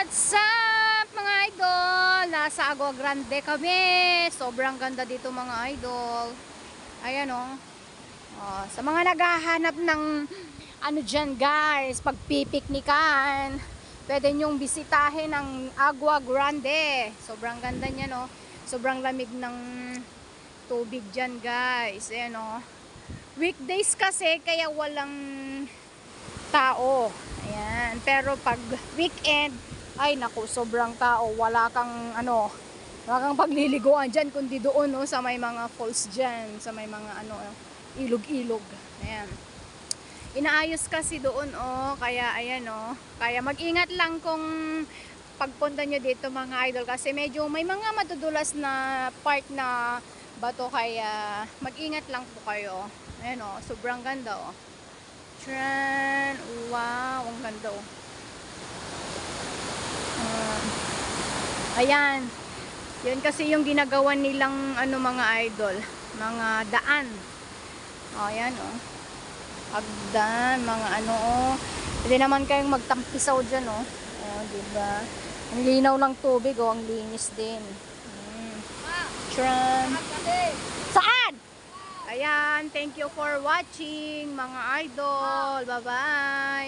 What's up mga idol? Nasa Agua Grande kami. Sobrang ganda dito mga idol. Ayan o. Sa mga naghahanap ng ano dyan guys, pagpipiknikan, pwede nyong bisitahin ang Agua Grande. Sobrang ganda niya no. Sobrang lamig ng tubig dyan guys. Ayan o. Weekdays kasi kaya walang tao. Ayan. Pero pag weekend, ay naku, sobrang tao. Wala kang pagliliguan dyan, kundi doon no, sa may mga falls dyan, sa may mga ilog-ilog. Ayan. Inaayos kasi doon kaya ayan kaya mag-ingat lang kung pagpunta nyo dito mga idol, kasi medyo may mga madudulas na part na bato, kaya mag-ingat lang po kayo. Ayan sobrang ganda Tran. Wow, ang ganda ayan. Yun kasi yung ginagawa nilang mga idol, mga daan. Ayan hagdan, mga pwede naman kayong magtampisaw dyan diba? Ang linaw ng tubig ang linis din. Tran. Saan? Ayan, thank you for watching mga idol. Bye bye.